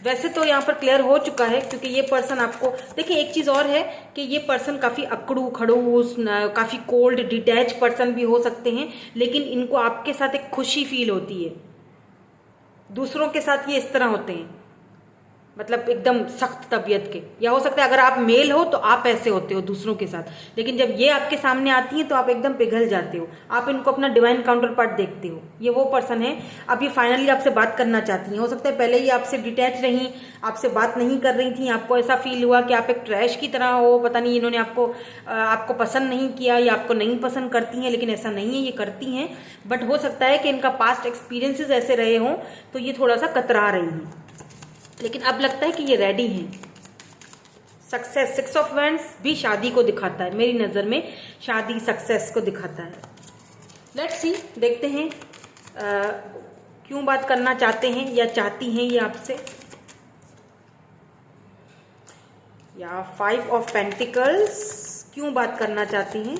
वैसे तो यहाँ पर क्लियर हो चुका है, क्योंकि ये पर्सन आपको, देखिए एक चीज़ और है कि ये पर्सन काफ़ी अकड़ू खड़ूस, काफ़ी कोल्ड डिटैच पर्सन भी हो सकते हैं, लेकिन इनको आपके साथ एक खुशी फील होती है। दूसरों के साथ ये इस तरह होते हैं, मतलब एकदम सख्त तबीयत के। या हो सकता है अगर आप मेल हो तो आप ऐसे होते हो दूसरों के साथ, लेकिन जब ये आपके सामने आती हैं तो आप एकदम पिघल जाते हो। आप इनको अपना डिवाइन काउंटर पार्ट देखते हो। ये वो पर्सन है, अब ये फाइनली आपसे बात करना चाहती हैं। हो सकता है पहले ही आपसे डिटैच रही, आपसे बात नहीं कर रही थी, आपको ऐसा फील हुआ कि आप एक ट्रैश की तरह हो, पता नहीं इन्होंने आपको पसंद नहीं किया, या आपको नहीं पसंद करती हैं। लेकिन ऐसा नहीं है, ये करती हैं। बट हो सकता है कि इनका पास्ट एक्सपीरियंसेस ऐसे रहे हों, तो ये थोड़ा सा कतरा रही हैं। लेकिन अब लगता है कि ये रेडी हैं। सक्सेस, 6 ऑफ वैंड्स भी शादी को दिखाता है, मेरी नज़र में शादी सक्सेस को दिखाता है। लेट्स सी, देखते हैं क्यों बात करना चाहते हैं या चाहती हैं ये आपसे। या 5 ऑफ पेंटिकल्स, क्यों बात करना चाहती हैं,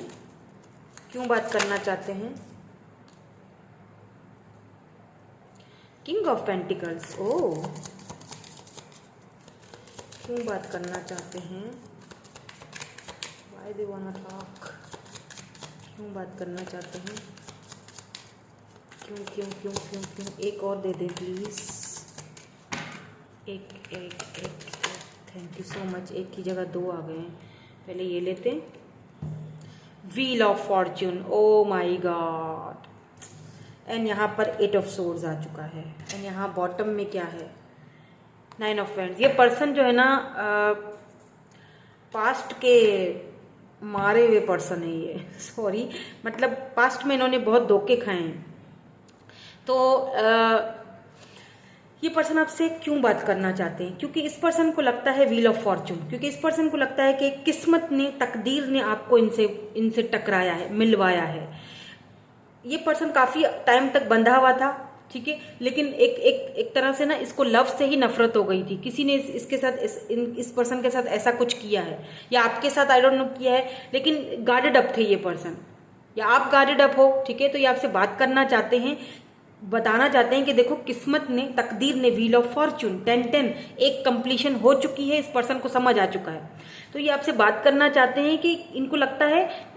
क्यों बात करना चाहते हैं। किंग ऑफ पेंटिकल्स, ओह, क्यों बात करना चाहते हैं। Why they wanna talk, क्यों बात करना चाहते हैं। क्यों क्यों क्यों क्यों क्यों एक और दे दें प्लीज। एक थैंक यू सो मच। एक की जगह 2 आ गए हैं, पहले ये लेते हैं। Wheel of fortune, oh my God. And यहाँ पर 8 ऑफ सोर्ड्स आ चुका है। एंड यहाँ बॉटम में क्या है, 9 ऑफ वैंड्स। ये पर्सन जो है ना पास्ट के मारे हुए पर्सन है ये, सॉरी, मतलब पास्ट में इन्होंने बहुत धोखे खाए हैं। तो ये पर्सन आपसे क्यों बात करना चाहते हैं, क्योंकि इस पर्सन को लगता है व्हील ऑफ फॉर्च्यून, क्योंकि इस पर्सन को लगता है कि किस्मत ने, तकदीर ने आपको इनसे टकराया है, मिलवाया है। ये पर्सन काफ़ी टाइम तक बंधा हुआ था, ठीक है, लेकिन एक तरह से ना इसको लव से ही नफरत हो गई थी। किसी ने इसके साथ इस पर्सन के साथ ऐसा कुछ किया है, या आपके साथ आई डोंट नो किया है, लेकिन गार्डेड अप थे ये पर्सन, या आप गार्डेड अप हो, ठीक है। तो ये आपसे बात करना चाहते हैं, बताना चाहते हैं कि देखो किस्मत ने, तकदीर ने, व्हील ऑफ फॉर्च्यून 10-10 एक कंप्लीशन हो चुकी है, इस पर्सन को समझ आ चुका है। तो ये आपसे बात करना चाहते हैं कि इनको लगता है,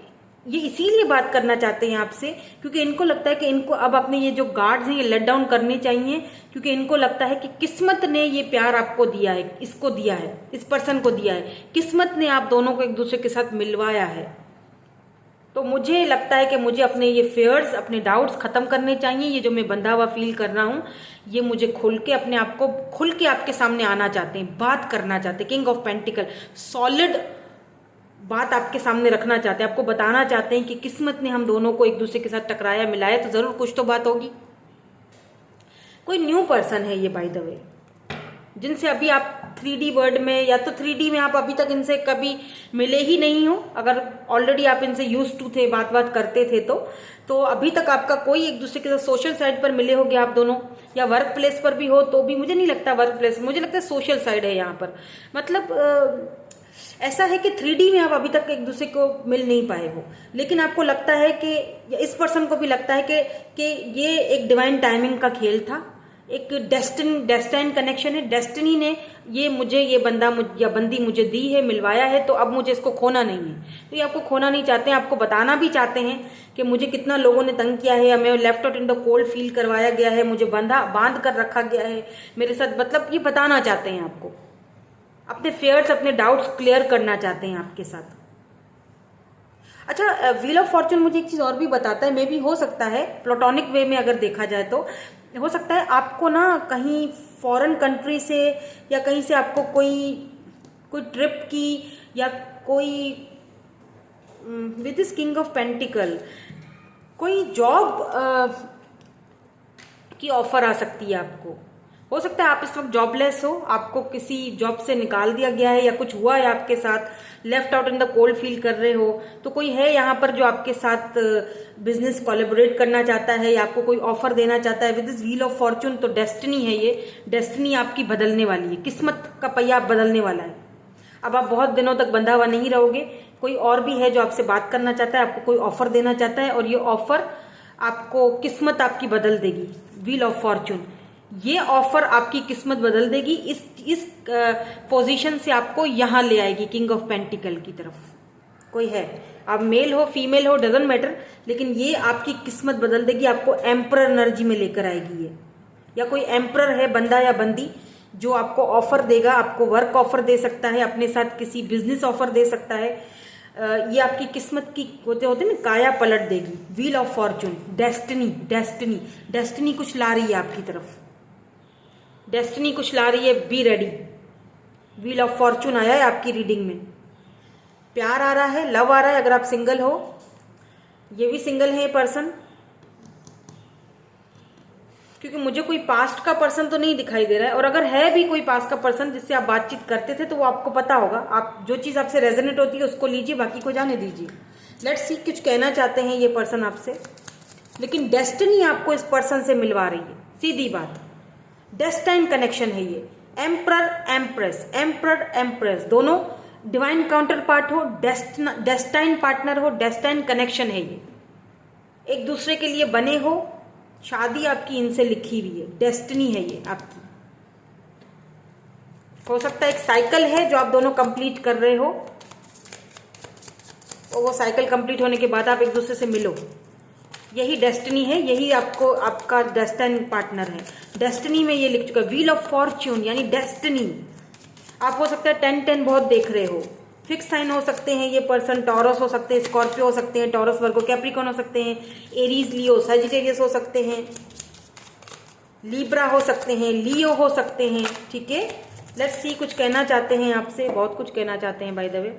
ये इसीलिए बात करना चाहते हैं आपसे क्योंकि इनको लगता है कि इनको अब अपने ये जो गार्ड्स हैं ये लेट डाउन करने चाहिए, क्योंकि इनको लगता है कि किस्मत ने ये प्यार आपको दिया है, इसको दिया है, इस पर्सन को दिया है। किस्मत ने आप दोनों को एक दूसरे के साथ मिलवाया है। तो मुझे लगता है कि मुझे अपने ये फेयर्स, अपने डाउट्स ख़त्म करने चाहिए। ये जो मैं बंधा हुआ फील कर रहा हूँ, ये मुझे खुल के अपने आप को खुल के आपके सामने आना चाहते हैं, बात करना चाहते हैं। किंग ऑफ पेंटिकल सॉलिड बात आपके सामने रखना चाहते हैं, आपको बताना चाहते हैं कि किस्मत ने हम दोनों को एक दूसरे के साथ टकराया, मिलाया, तो ज़रूर कुछ तो बात होगी। कोई न्यू पर्सन है ये बाय द वे, जिनसे अभी आप 3D वर्ल्ड में या तो 3D में आप अभी तक इनसे कभी मिले ही नहीं हो। अगर ऑलरेडी आप इनसे यूज टू थे, बात करते थे, तो अभी तक आपका कोई एक दूसरे के साथ सोशल साइड पर मिले होगे आप दोनों, या वर्क प्लेस पर भी हो तो भी मुझे नहीं लगता वर्क प्लेस, मुझे लगता है सोशल साइड है यहाँ पर। मतलब ऐसा है कि 3D में आप अभी तक एक दूसरे को मिल नहीं पाए हो, लेकिन आपको लगता है कि इस पर्सन को भी लगता है कि ये एक डिवाइन टाइमिंग का खेल था, एक डेस्टाइन कनेक्शन है। डेस्टिनी ने ये बंदा या बंदी मुझे दी है, मिलवाया है, तो अब मुझे इसको खोना नहीं है। तो ये आपको खोना नहीं चाहते हैं, आपको बताना भी चाहते हैं कि मुझे कितना लोगों ने तंग किया है, हमें left out in the cold feel करवाया गया है, मुझे बांध कर रखा गया है मेरे साथ। मतलब ये बताना चाहते हैं आपको, अपने फेयर्स, अपने डाउट्स क्लियर करना चाहते हैं आपके साथ। अच्छा, व्हील ऑफ फॉर्चून मुझे एक चीज़ और भी बताता है, मे भी हो सकता है प्लेटोनिक वे में अगर देखा जाए तो हो सकता है आपको ना कहीं फॉरेन कंट्री से या कहीं से आपको कोई ट्रिप की या कोई with this king of pentacle कोई जॉब की ऑफर आ सकती है आपको। हो सकता है आप इस वक्त जॉबलेस हो, आपको किसी जॉब से निकाल दिया गया है या कुछ हुआ है आपके साथ, left out in the cold feel कर रहे हो, तो कोई है यहाँ पर जो आपके साथ बिजनेस कोलैबोरेट करना चाहता है या आपको कोई ऑफर देना चाहता है। With this wheel of Fortune तो डेस्टिनी है, ये डेस्टिनी आपकी बदलने वाली है, किस्मत का पहिया बदलने वाला है। अब आप बहुत दिनों तक बंधा हुआ नहीं रहोगे, कोई और भी है जो आपसे बात करना चाहता है, आपको कोई ऑफर देना चाहता है, और ये ऑफर आपको किस्मत आपकी बदल देगी। व्हील ऑफ फॉर्चून, ये ऑफर आपकी किस्मत बदल देगी, इस पोजीशन से आपको यहां ले आएगी किंग ऑफ पेंटिकल की तरफ। कोई है, आप मेल हो फीमेल हो डजंट मैटर, लेकिन ये आपकी किस्मत बदल देगी, आपको एम्परर एनर्जी में लेकर आएगी ये। या कोई एम्परर है बंदा या बंदी जो आपको ऑफर देगा, आपको वर्क ऑफर दे सकता है, अपने साथ किसी बिजनेस ऑफर दे सकता है। ये आपकी किस्मत की होते ना काया पलट देगी। व्हील ऑफ फॉर्चून, डेस्टिनी कुछ ला रही है आपकी तरफ, डेस्टिनी कुछ ला रही है, be ready. Wheel of Fortune आया है आपकी रीडिंग में, प्यार आ रहा है, लव आ रहा है। अगर आप सिंगल हो, ये भी सिंगल है ये पर्सन, क्योंकि मुझे कोई पास्ट का पर्सन तो नहीं दिखाई दे रहा है, और अगर है भी कोई पास्ट का पर्सन जिससे आप बातचीत करते थे तो वो आपको पता होगा। आप जो चीज आपसे रेजोनेट होती है उसको लीजिए, बाकी को जाने दीजिए। लेट्स सी कुछ कहना चाहते हैं ये पर्सन आपसे, लेकिन डेस्टिनी आपको इस पर्सन से मिलवा रही है, सीधी बात। डेस्टाइन कनेक्शन है ये, एम्परर एम्प्रेस दोनों डिवाइन काउंटर पार्ट हो, डेस्टाइन पार्टनर हो, डेस्टाइन कनेक्शन है ये, एक दूसरे के लिए बने हो, शादी आपकी इनसे लिखी हुई है, डेस्टिनी है ये आपकी। हो सकता है एक साइकिल है जो आप दोनों कंप्लीट कर रहे हो, और वो साइकिल कंप्लीट होने के बाद आप एक दूसरे से मिलो, यही डेस्टिनी है, यही आपको आपका डेस्टाइन पार्टनर है। डेस्टिनी में ये लिख चुका है व्हील ऑफ फॉर्च्यून, यानी डेस्टिनी। आप हो सकता है 10-10 बहुत देख रहे हो, फिक्स साइन हो सकते हैं ये पर्सन, टॉरस हो सकते हैं, स्कॉर्पियो हो सकते हैं, टॉरस वर्गो कैप्रिकॉर्न हो सकते हैं, एरीज लियो सजिटेरियस हो सकते हैं, लीब्रा हो सकते हैं, लियो हो सकते हैं। ठीक है, लेट्स सी कुछ कहना चाहते हैं आपसे, बहुत कुछ कहना चाहते हैं by the way.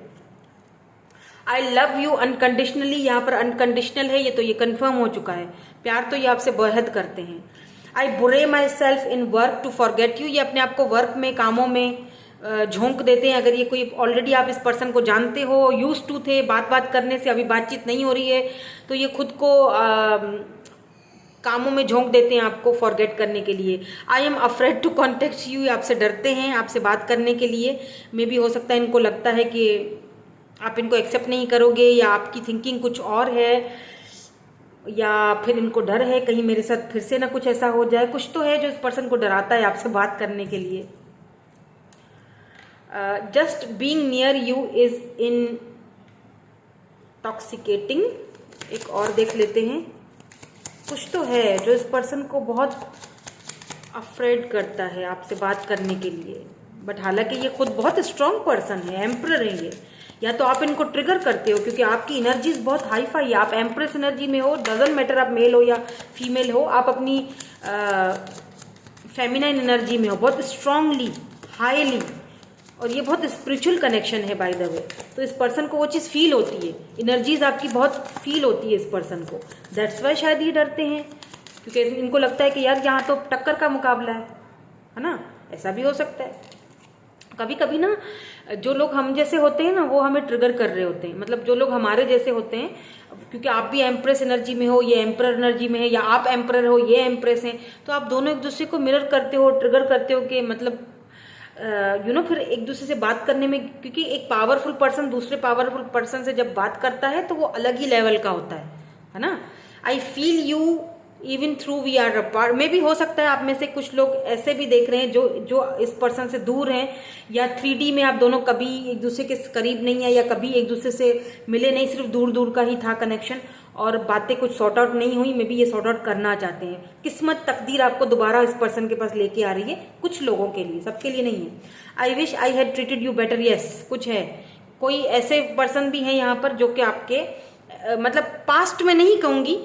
I love you unconditionally, यहाँ पर अनकंडीशनल है ये, तो ये कंफर्म हो चुका है, प्यार तो ये आपसे बेहद करते हैं। I bury myself in work to forget you, ये अपने आप को वर्क में, कामों में झोंक देते हैं। अगर ये कोई ऑलरेडी आप इस पर्सन को जानते हो, यूज टू थे, बात करने से अभी बातचीत नहीं हो रही है, तो ये खुद को कामों में झोंक देते हैं आपको फॉरगेट करने के लिए। I am afraid to contact you, आपसे डरते हैं आपसे बात करने के लिए। मे भी हो सकता है इनको लगता है कि आप इनको एक्सेप्ट नहीं करोगे, या आपकी थिंकिंग कुछ और है, या फिर इनको डर है कहीं मेरे साथ फिर से ना कुछ ऐसा हो जाए। कुछ तो है जो इस पर्सन को डराता है आपसे बात करने के लिए। Just being near you is intoxicating, एक और देख लेते हैं। कुछ तो है जो इस पर्सन को बहुत अफ्रेड करता है आपसे बात करने के लिए। बट हालांकि ये खुद बहुत स्ट्रांग पर्सन है, एम्परर है ये। या तो आप इनको ट्रिगर करते हो क्योंकि आपकी एनर्जीज बहुत हाई फाई है, आप एम्प्रेस एनर्जी में हो, डजंट मैटर आप मेल हो या फीमेल हो, आप अपनी फेमिनाइन एनर्जी में हो, बहुत स्ट्रांगली, हाईली, और ये बहुत स्पिरिचुअल कनेक्शन है बाय द वे। तो इस पर्सन को वो चीज़ फील होती है, एनर्जीज आपकी बहुत फील होती है इस पर्सन को। दैट्स वाई शायद ये डरते हैं, क्योंकि इनको लगता है कि यार यहाँ तो टक्कर का मुकाबला है ना, ऐसा भी हो सकता है। कभी कभी ना जो लोग हम जैसे होते हैं ना वो हमें ट्रिगर कर रहे होते हैं, मतलब जो लोग हमारे जैसे होते हैं, क्योंकि आप भी एम्प्रेस एनर्जी में हो, ये एम्परर एनर्जी में है, या आप एम्परर हो, ये एम्प्रेस हैं, तो आप दोनों एक दूसरे को मिरर करते हो, ट्रिगर करते हो कि मतलब फिर एक दूसरे से बात करने में, क्योंकि एक पावरफुल पर्सन दूसरे पावरफुल पर्सन से जब बात करता है तो वो अलग ही लेवल का होता है ना। I feel you even through we are apart. में भी हो सकता है आप में से कुछ लोग ऐसे भी देख रहे हैं जो इस पर्सन से दूर हैं, या 3D में आप दोनों कभी एक दूसरे के करीब नहीं है, या कभी एक दूसरे से मिले नहीं, सिर्फ दूर दूर का ही था कनेक्शन, और बातें कुछ सॉर्ट आउट नहीं हुई, मे बी ये सॉर्ट आउट करना चाहते हैं। किस्मत तकदीर आपको दोबारा इस पर्सन के पास लेके आ रही है, कुछ लोगों के लिए, सबके लिए नहीं है। I wish I had treated you better, yes, कुछ है, कोई ऐसे पर्सन भी है यहाँ पर जो कि आपके मतलब पास्ट में नहीं कहूंगी,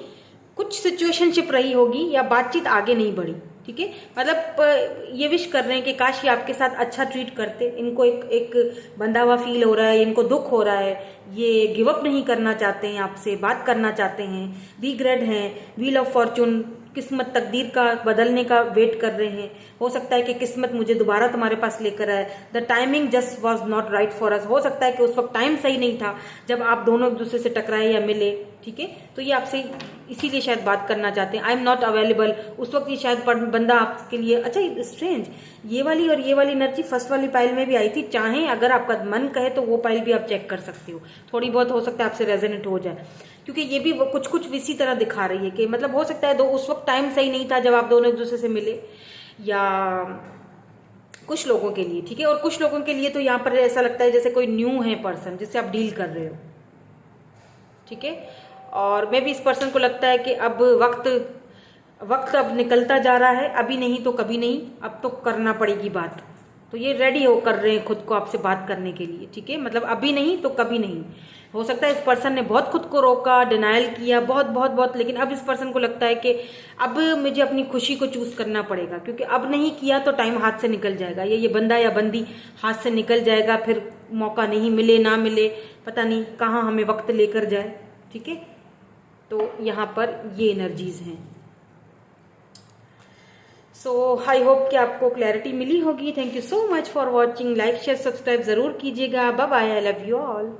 कुछ सिचुएशनशिप रही होगी या बातचीत आगे नहीं बढ़ी, ठीक है, मतलब ये विश कर रहे हैं कि काश ये आपके साथ अच्छा ट्रीट करते। इनको एक बंधा हुआ फील हो रहा है, इनको दुख हो रहा है, ये गिव अप नहीं करना चाहते हैं, आपसे बात करना चाहते हैं, रिग्रेट हैं, व्हील ऑफ फॉर्चून, किस्मत तकदीर का बदलने का वेट कर रहे हैं। हो सकता है कि किस्मत मुझे दोबारा तुम्हारे पास लेकर आए, the timing just was not right for us. हो सकता है कि उस वक्त टाइम सही नहीं था जब आप दोनों एक दूसरे से टकराए या मिले, ठीक है, तो ये आपसे इसीलिए शायद बात करना चाहते हैं। आई एम नॉट अवेलेबल, उस वक्त ये शायद बंदा आपके लिए, अच्छा स्ट्रेंज, ये वाली और ये वाली एनर्जी फर्स्ट वाली पाइल में भी आई थी। चाहे अगर आपका मन कहे तो वो पाइल भी आप चेक कर सकते हो, थोड़ी बहुत हो सकता है आपसे रेजोनेट हो जाए, क्योंकि ये भी कुछ कुछ इसी तरह दिखा रही है कि मतलब हो सकता है दो उस वक्त टाइम सही नहीं था जब आप दोनों एक दूसरे से मिले, या कुछ लोगों के लिए, ठीक है, और कुछ लोगों के लिए तो यहाँ पर ऐसा लगता है जैसे कोई न्यू है पर्सन जिससे आप डील कर रहे हो, ठीक है। और मे भी इस पर्सन को लगता है कि अब वक्त अब निकलता जा रहा है, अभी नहीं तो कभी नहीं, अब तो करना पड़ेगी बात, तो ये रेडी हो कर रहे हैं खुद को आपसे बात करने के लिए, ठीक है, मतलब अभी नहीं तो कभी नहीं। हो सकता है इस पर्सन ने बहुत खुद को रोका, डिनाइल किया, बहुत बहुत बहुत, लेकिन अब इस पर्सन को लगता है कि अब मुझे अपनी खुशी को चूज करना पड़ेगा, क्योंकि अब नहीं किया तो टाइम हाथ से निकल जाएगा, ये बंदा या बंदी हाथ से निकल जाएगा, फिर मौका नहीं मिले ना मिले, पता नहीं कहाँ हमें वक्त लेकर जाए, ठीक है। तो यहाँ पर ये एनर्जीज हैं। सो आई होप कि आपको क्लैरिटी मिली होगी। Thank you so much for watching, like share subscribe जरूर कीजिएगा। Bye bye, I love you all.